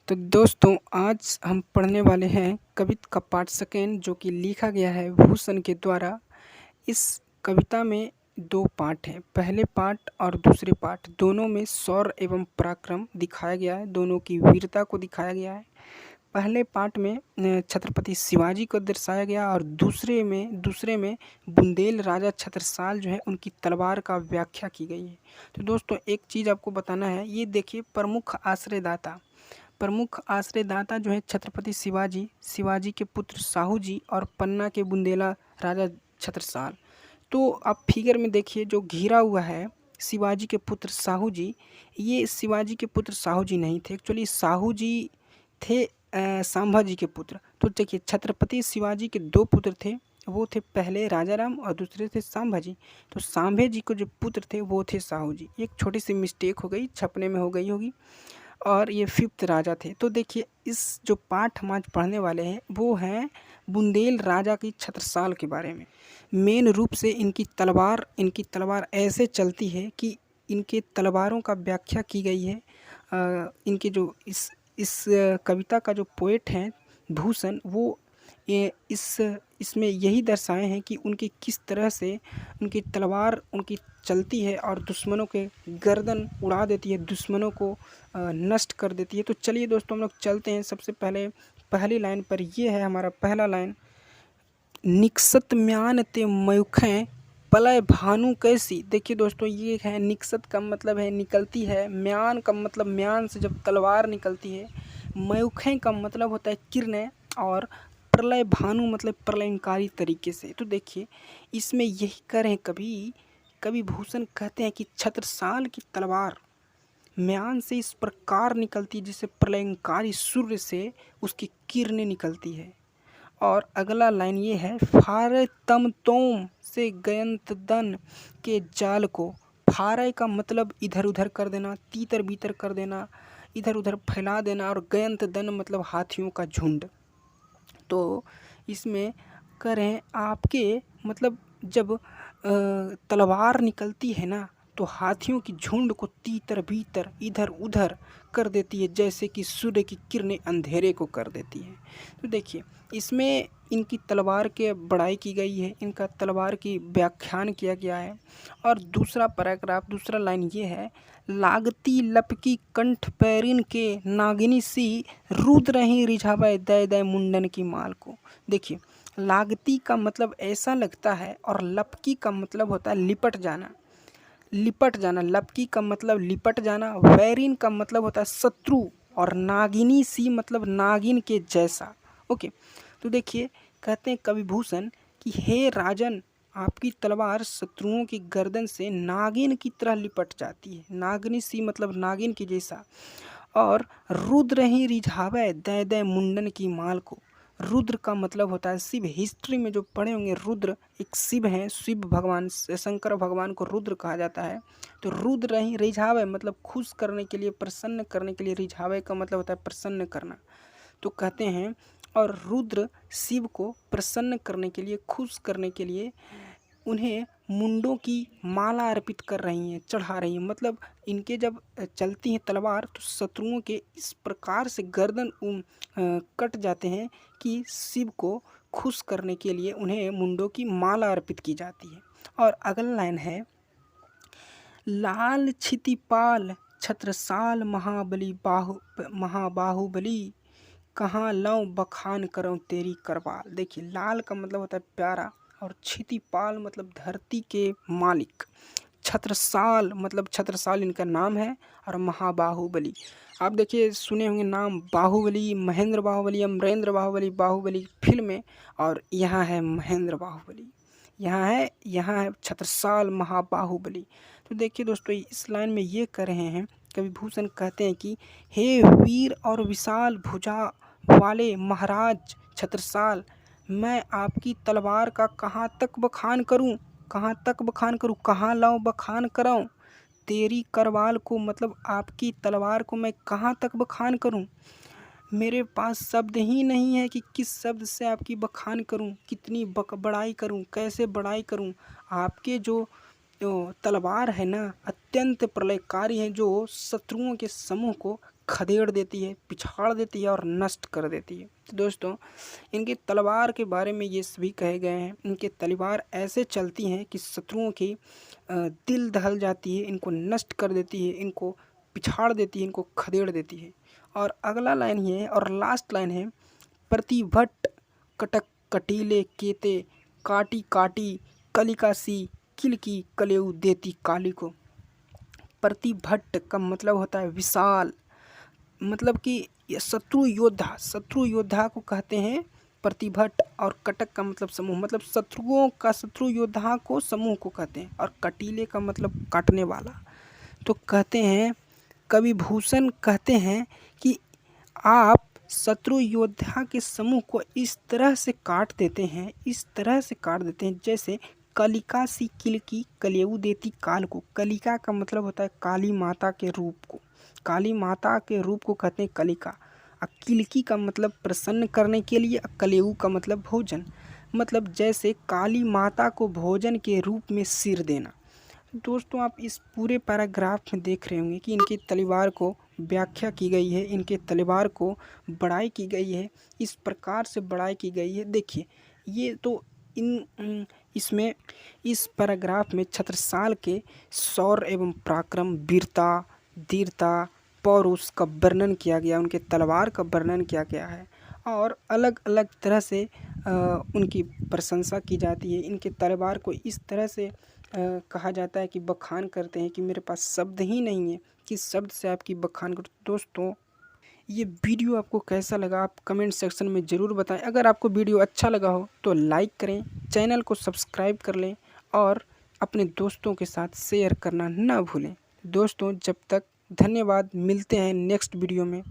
तो दोस्तों आज हम पढ़ने वाले हैं कविता का पाठ सेकेंड जो कि लिखा गया है भूषण के द्वारा। इस कविता में दो पाठ हैं, पहले पाठ और दूसरे पाठ दोनों में शौर्य एवं पराक्रम दिखाया गया है, दोनों की वीरता को दिखाया गया है। पहले पाठ में छत्रपति शिवाजी को दर्शाया गया और दूसरे में बुंदेल राजा छत्रसाल जो है उनकी तलवार का व्याख्या की गई है। तो दोस्तों एक चीज़ आपको बताना है, ये देखिए प्रमुख आश्रयदाता जो है छत्रपति शिवाजी के पुत्र साहू जी और पन्ना के बुंदेला राजा छत्रसाल। तो आप फिगर में देखिए जो घिरा हुआ है शिवाजी के पुत्र साहू जी, ये शिवाजी के पुत्र साहू जी नहीं थे, एक्चुअली साहू जी थे संभाजी के पुत्र। तो देखिए छत्रपति शिवाजी के दो पुत्र थे, वो थे पहले राजाराम और दूसरे थे संभाजी। तो सांभे जी को जो पुत्र थे वो थे साहू जी। एक छोटी सी मिस्टेक हो गई, छपने में हो गई होगी, और ये फिफ्थ राजा थे। तो देखिए इस जो पाठ हम आज पढ़ने वाले हैं वो हैं बुंदेल राजा की छत्रसाल के बारे में। मेन रूप से इनकी तलवार ऐसे चलती है कि इनके तलवारों का व्याख्या की गई है। इनके जो इस कविता का जो पोएट हैं भूषण, वो ये इसमें यही दर्शाए हैं कि उनकी किस तरह से उनकी तलवार उनकी चलती है और दुश्मनों के गर्दन उड़ा देती है, दुश्मनों को नष्ट कर देती है। तो चलिए दोस्तों हम लोग चलते हैं। सबसे पहले पहली लाइन पर ये है हमारा पहला लाइन, निकसत म्यान ते मयूखें पलय भानु कैसी। देखिए दोस्तों ये है, निकसत का मतलब है निकलती है, म्यान का मतलब म्यान से जब तलवार निकलती है, मयूखें का मतलब होता है किरणें, और प्रलय भानु मतलब प्रलयंकारी तरीके से। तो देखिए इसमें यही करें, कभी भूषण कहते हैं कि छत्रसाल की तलवार म्यान से इस प्रकार निकलती जिससे प्रलयंकारी सूर्य से उसकी किरणें निकलती है। और अगला लाइन ये है, फारे तम तोम से गयंत दन के जाल को। फारे का मतलब इधर उधर कर देना, तीतर बीतर कर देना, इधर उधर फैला देना, और गयंत दन मतलब हाथियों का झुंड। तो इसमें करें आपके मतलब जब तलवार निकलती है ना तो हाथियों की झुंड को तीतर बीतर इधर उधर कर देती है, जैसे कि सूर्य की किरणें अंधेरे को कर देती हैं। तो देखिए इसमें इनकी तलवार के बड़ाई की गई है, इनका तलवार की व्याख्यान किया गया है। और दूसरा पैराग्राफ दूसरा लाइन ये है, लागती लपकी कंठ पैरिन के नागिनी सी रुद्र ही रिझावे दय दय मुंडन की माल को। देखिए लागती का मतलब ऐसा लगता है और लपकी का मतलब होता है लिपट जाना, लपकी का मतलब लिपट जाना, वैरिन का मतलब होता है शत्रु, और नागिनी सी मतलब नागिन के जैसा। ओके, तो देखिए कहते हैं कवि भूषण कि हे राजन, आपकी तलवार शत्रुओं की गर्दन से नागिन की तरह लिपट जाती है, नागिनी सी मतलब नागिन के जैसा, और रुद्र ही रिझावे दय दय मुंडन की माल को। रुद्र का मतलब होता है शिव। हिस्ट्री में जो पढ़े होंगे रुद्र एक शिव हैं, शिव भगवान शंकर भगवान को रुद्र कहा जाता है। तो रुद्र ही रिझावे मतलब खुश करने के लिए, प्रसन्न करने के लिए, रिझावे का मतलब होता है प्रसन्न करना। तो कहते हैं और रुद्र शिव को प्रसन्न करने के लिए, खुश करने के लिए उन्हें मुंडों की माला अर्पित कर रही हैं, चढ़ा रही हैं। मतलब इनके जब चलती हैं तलवार तो शत्रुओं के इस प्रकार से गर्दन कट जाते हैं कि शिव को खुश करने के लिए उन्हें मुंडों की माला अर्पित की जाती है। और अगला लाइन है, लाल क्षितिपाल छत्रसाल महाबाहुबली कहाँ लौं बखान करऊं तेरी करवाल। देखिए लाल का मतलब होता है प्यारा, और क्षितिपाल मतलब धरती के मालिक, छत्रसाल मतलब छत्रसाल इनका नाम है, और महाबाहुबली आप देखिए सुने होंगे नाम, बाहुबली, महेंद्र बाहुबली, अमरेंद्र बाहुबली, बाहुबली फिल्म में, और यहाँ है महेंद्र बाहुबली, यहाँ है छत्रसाल महाबाहुबली। तो देखिए दोस्तों इस लाइन में ये कह रहे हैं कवि भूषण कहते हैं कि हे वीर और विशाल भुजा वाले महाराज छत्रसाल, मैं आपकी तलवार का कहाँ तक बखान करूं, कहाँ लाऊं बखान कराऊं तेरी करवाल को। मतलब आपकी तलवार को मैं कहाँ तक बखान करूं, मेरे पास शब्द ही नहीं है कि किस शब्द से आपकी बखान करूं, कितनी बड़ाई करूं, कैसे बड़ाई करूं। आपके जो तलवार है ना अत्यंत प्रलयकारी है, जो शत्रुओं के समूह को खदेड़ देती है, पिछाड़ देती है और नष्ट कर देती है। तो दोस्तों इनकी तलवार के बारे में ये सभी कहे गए हैं। इनकी तलवार ऐसे चलती हैं कि शत्रुओं की दिल दहल जाती है, इनको नष्ट कर देती है, इनको पिछाड़ देती है, इनको खदेड़ देती है। और अगला लाइन ये है और लास्ट लाइन है, प्रतिभट कटक कटीले केते काटी काटी कलिकासी किलकी कलेऊ देती काली को। प्रतिभट का मतलब होता है विशाल, मतलब कि ये शत्रु योद्धा को कहते हैं प्रतिभट। और कटक का मतलब समूह, मतलब शत्रुओं का, शत्रु योद्धा को समूह को कहते हैं। और कटीले का मतलब काटने वाला। तो कहते हैं कवि भूषण कहते हैं कि आप शत्रु योद्धा के समूह को इस तरह से काट देते हैं, इस तरह से काट देते हैं जैसे कलिका सी किलकी कलेऊ देती काल को। कलिका का मतलब होता है काली माता के रूप को, काली माता के रूप को कहते हैं कलिका। और किलकी का मतलब प्रसन्न करने के लिए, कलेऊ का मतलब भोजन, मतलब जैसे काली माता को भोजन के रूप में सिर देना। दोस्तों आप इस पूरे पैराग्राफ में देख रहे होंगे कि इनकी तलवार को व्याख्या की गई है, इनके तलवार को बड़ाई की गई है, इस प्रकार से बड़ाई की गई है। देखिए ये तो इसमें इस पैराग्राफ में छत्रसाल के शौर्य एवं पराक्रम, वीरता, धीरता, पौरुष का वर्णन किया गया, उनके तलवार का वर्णन किया गया है। और अलग अलग तरह से उनकी प्रशंसा की जाती है। इनके तलवार को इस तरह से कहा जाता है कि बखान करते हैं कि मेरे पास शब्द ही नहीं है किस शब्द से आपकी बखान करूं। दोस्तों ये वीडियो आपको कैसा लगा आप कमेंट सेक्शन में ज़रूर बताएं। अगर आपको वीडियो अच्छा लगा हो तो लाइक करें, चैनल को सब्सक्राइब कर लें और अपने दोस्तों के साथ शेयर करना ना भूलें। दोस्तों जब तक धन्यवाद, मिलते हैं नेक्स्ट वीडियो में।